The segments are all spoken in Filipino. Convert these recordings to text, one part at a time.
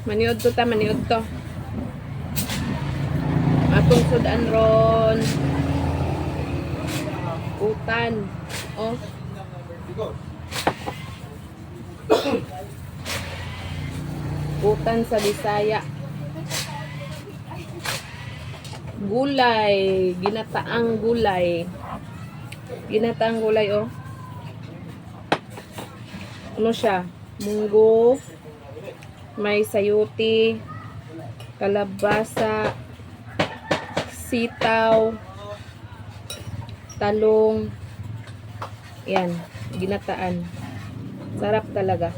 Maniod to ta, maniod to. Atong sudan ron. Utan. Oh. Utan sa Bisaya. Gulay, ginataang gulay. Ginataang gulay, oh. Ano siya? Munggo, may sayuti, kalabasa, sitaw, talong. Yan, ginataan. Sarap talaga.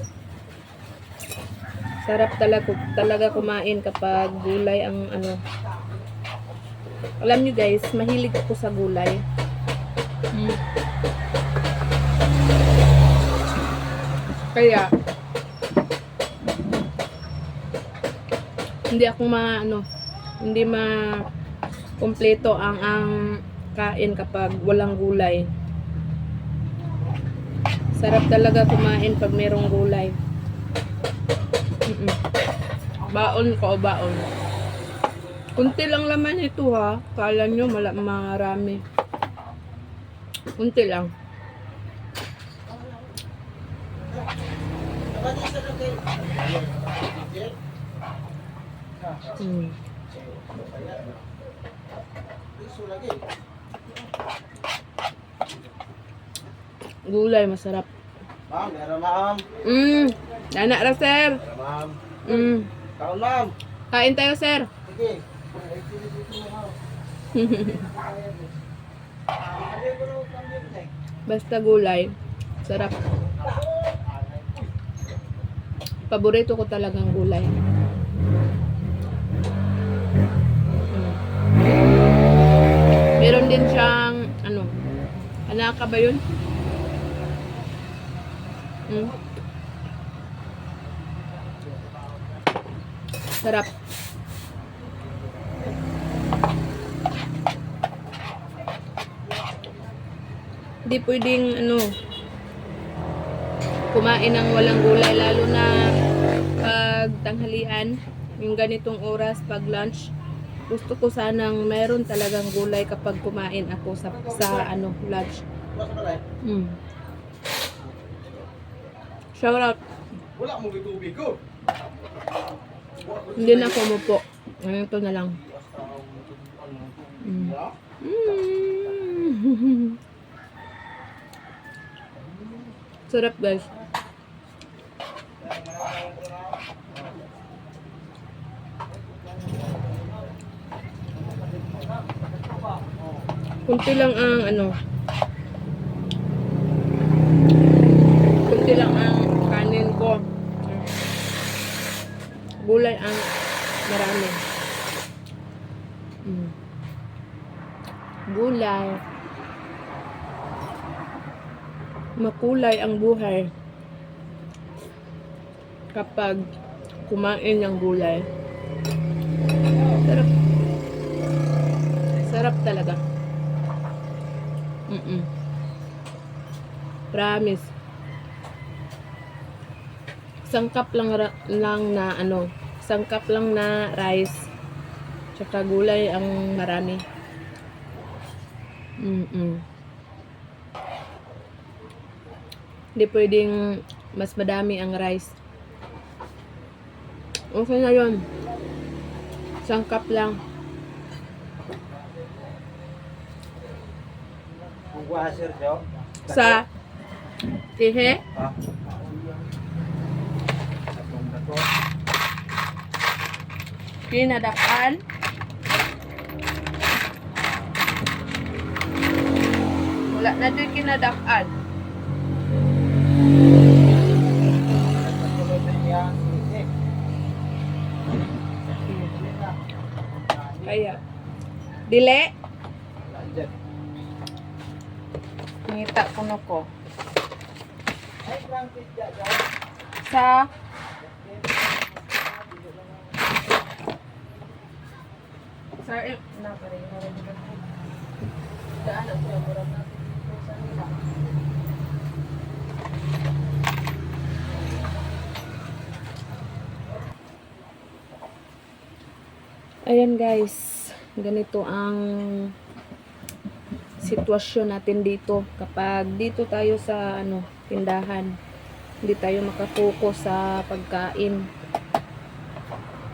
Sarap talaga kumain kapag gulay ang ano. Alam nyo guys, mahilig ako sa gulay. Kaya hindi ako hindi kumpleto ang kain kapag walang gulay. Sarap talaga kumain pag merong gulay. Baon ko o baon. Kunti lang laman ito ha. Kala nyo marami. Kunti lang. Gulay masarap. Ma'am, meron ma'am. Nana ra sir. Ma'am. Kaon ma'am. Kain tayo sir. Sige. Basta gulay. Sarap. Paborito ko talagang gulay. Meron din siyang anaka ba yun? Sarap. Hindi pwedeng kumain ng walang gulay, lalo na pag tanghalian, yung ganitong oras pag lunch. Gusto ko sanang meron talagang gulay kapag kumain ako sa lunch. Shout out. Wala mo tubig ko. Hindi na ako umupo. Ito na lang. Sarap guys. Kunti lang kunti lang ang kanin ko. Gulay ang marami. Gulay. Makulay ang buhay kapag kumain ng gulay. Sarap. Sarap talaga. Promise. Sangkap lang sangkap lang na rice tsaka gulay ang marami. Hindi pwedeng mas madami ang rice. Okay na yun. Sangkap lang. Sa tihe. Kinadakan. Wala na doon kinadakan. Kaya dili ngita kuno ko sa na pareho daan ako murag na sa nila. Ayan guys, ganito ang sitwasyon natin dito kapag dito tayo sa tindahan. Hindi tayo makapokus sa pagkain.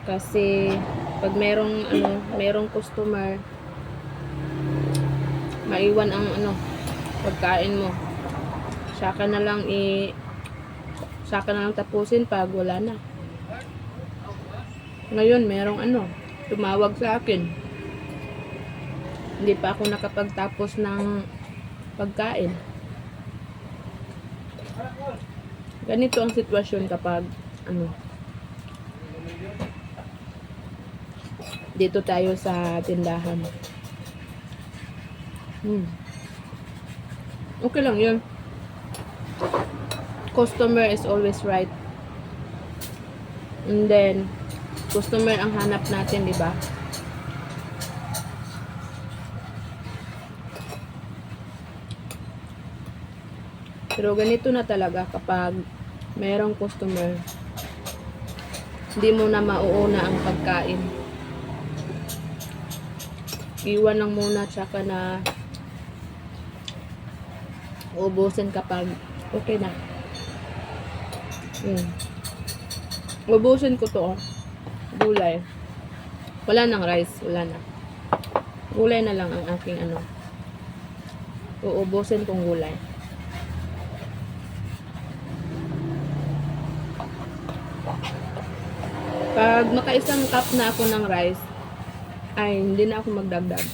Kasi pag merong customer, maiwan ang pagkain mo. Saka na lang tapusin pag wala na. Ngayon merong tumawag sa akin. Hindi pa ako nakapagtapos ng pagkain. Ganito ang sitwasyon kapag dito tayo sa tindahan. Okay lang yun. Customer is always right. And then customer ang hanap natin, di ba? Pero ganito na talaga kapag mayroong customer, hindi mo na mauuna ang pagkain. Iwan lang muna, tsaka na ubusin kapag okay na. Ubusin ko to, gulay. Wala nang rice, wala na. Gulay na lang ang aking uubusin kong gulay. Pag makaisang cup na ako ng rice, ay hindi na ako magdagdag.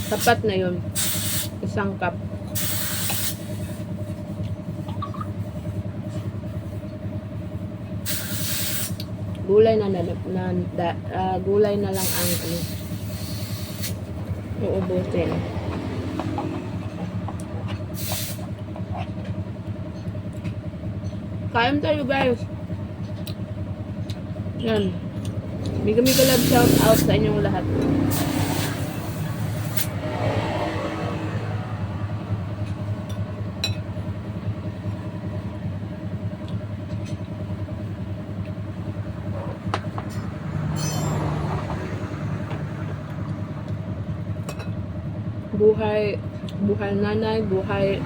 Sapat na yun. Isang cup. Gulay gulay na lang ang uubusin. Kain tayo guys. Yan. Mega love shout out sa inyong lahat. Buhay nanay, buhay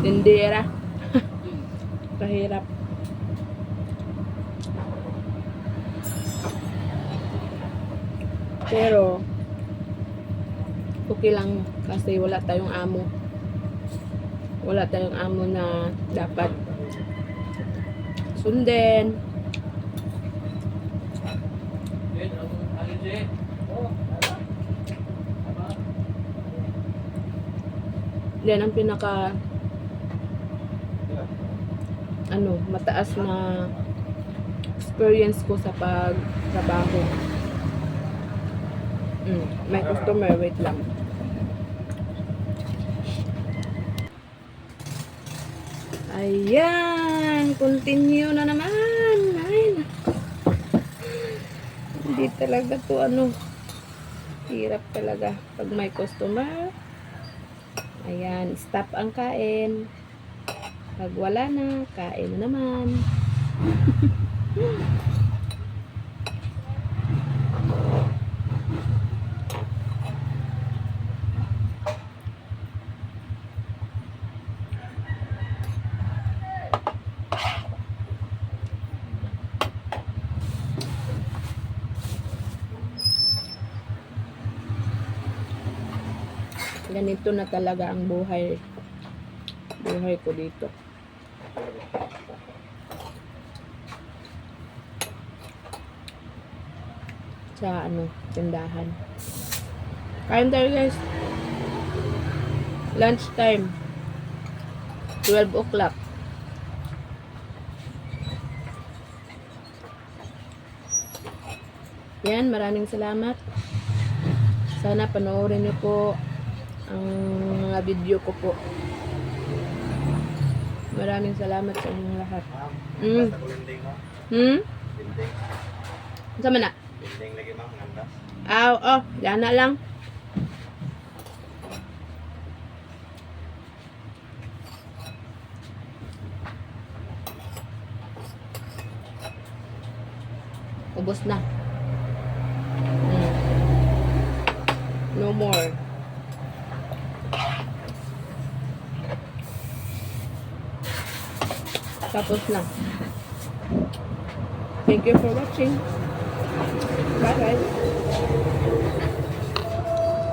tindera. Kahirap. Pero okay lang kasi wala tayong amo. Wala tayong amo na dapat sundin. Yan ang pinaka mataas na experience ko sa pagtrabaho. May customer, wait lang. Ayan, continue na naman. Ay, hindi talaga to hirap talaga pag may customer. Ayan, stop ang kain. Pag wala na, kain na naman. Ganito na talaga ang buhay ko dito. Sa tindahan. Kain tayo guys. Lunch time. 12 o'clock. Yan, maraming salamat. Sana panoorin niyo po ang mga video ko po. Maraming salamat sa inyong lahat. Basta ko linding mo. Linding. Sama na? Linding lagi ma'am, nganda. Yan na lang. Ubos na. Mm. No more. Tapos na. Thank you for watching. Bye-bye.